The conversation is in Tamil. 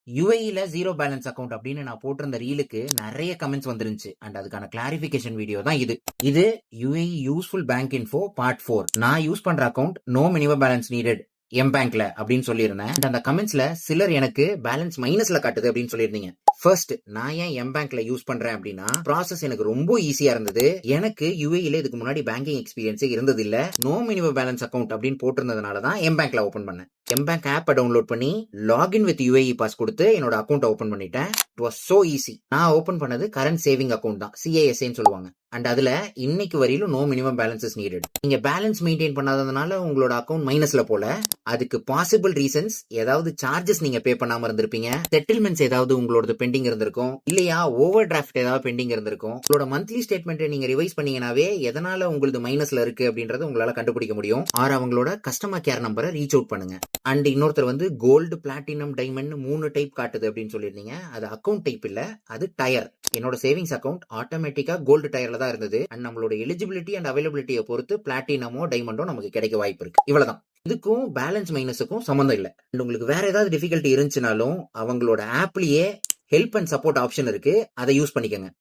யுஏஇல ஜீரோ பேலன்ஸ் அக்கவுண்ட் அப்படின்னு நான் போட்டிருந்த ரீலுக்கு நிறைய கமெண்ட்ஸ் வந்துருந்துச்சு அண்ட் அதுக்கான கிளாரிபிகேஷன் வீடியோ தான் இது UAE useful bank info part 4. நான் யூஸ் பண்ற account no minimum balance needed M பேங்க்ல அப்படின்னு சொல்லியிருந்தேன். அந்த கமெண்ட்ஸ்ல சிலர் எனக்கு பேலன்ஸ் மைனஸ்ல காட்டுது அப்படின்னு சொல்லியிருந்தீங்க. ஃபர்ஸ்ட், நான் ஏன் எம் பேங்க்ல யூஸ் பண்றேன் அப்படின்னா ப்ராசஸ் எனக்கு ரொம்ப ஈஸியா இருந்தது. எனக்கு யுஏஇல இதுக்கு முன்னாடி பேங்கிங் எக்ஸ்பீரியன்ஸே இருந்தது இல்ல. நோ மினிமம் பேலன்ஸ் அக்கவுண்ட் அப்படின்னு போட்டிருந்ததுனால தான் எம் பேங்க்ல ஓபன் பண்ணேன். எம் பேங்க் ஆப்பை டவுன்லோட் பண்ணி லாகின் வித் யுஏஇ பாஸ் கொடுத்து என்னோட அக்கௌண்ட் ஓபன் பண்ணிட்டேன். It was so easy. நான் ஓபன் பண்ணது கரண்ட் சேவிங் அக்கௌண்ட் தான், சிஏஎஸ்ஏன்னு சொல்லுவாங்க. அண்ட் அதுல இன்னைக்கு வரையிலும் நோ மினிமம் பேலன்சஸ் நீடட். நீங்க பேலன்ஸ் மெயின்டைன் பண்ணாததுனால உங்களோட அக்கௌண்ட் மைனஸ்ல போல. அதுக்கு பாசிபிள் ரீசன்ஸ், ஏதாவது சார்ஜஸ் நீங்க பே பண்ணாம இருந்திருப்பீங்க, செட்டில்மெண்ட்ஸ் ஏதாவது உங்களோட பெண்டிங் இருந்திருக்கும், இல்லையா ஓவர் டிராஃப்ட் ஏதாவது பெண்டிங் இருந்திருக்கும். உங்களோட மந்த்லி ஸ்டேட்மெண்ட் நீங்க ரிவைஸ் பண்ணீங்கன்னாவே எதனால உங்களுக்கு மைனஸ்ல இருக்கு அப்படின்றத உங்களால கண்டுபிடிக்க முடியும். ஆர் அவங்களோட கஸ்டமர் கேர் நம்பரை ரீச் அவுட் பண்ணுங்க. அண்ட் இன்னொருத்தர் வந்து கோல்டு, பிளாட்டினம், டைமண்ட் 3 டைப் காட்டுது அப்படின்னு சொல்லியிருந்தீங்க. அது அக்கௌண்ட் டைப் இல்ல, அது டயர். என்னோட சேவிங்ஸ் அக்கௌண்ட் ஆட்டோமேட்டிக்கா கோல்டு டயர்ல தான் இருந்தது. அண்ட் நம்மளோட எலிஜிபிலிட்டி அண்ட் அவைலபிலிட்டியை பொறுத்து பிளாட்டினமோ டைமண்டோ நமக்கு கிடைக்க வாய்ப்பு இருக்கு. இவ்வளவுதான். இதுக்கும் பேலன்ஸ் மைனஸுக்கும் சம்பந்தம் இல்ல. அண்ட் உங்களுக்கு வேற ஏதாவது டிஃபிகல்ட்டி இருந்துச்சுனாலும் அவங்களோட ஆப்லயே ஹெல்ப் அண்ட் சப்போர்ட் ஆப்ஷன் இருக்கு, அதை யூஸ் பண்ணிக்கங்க.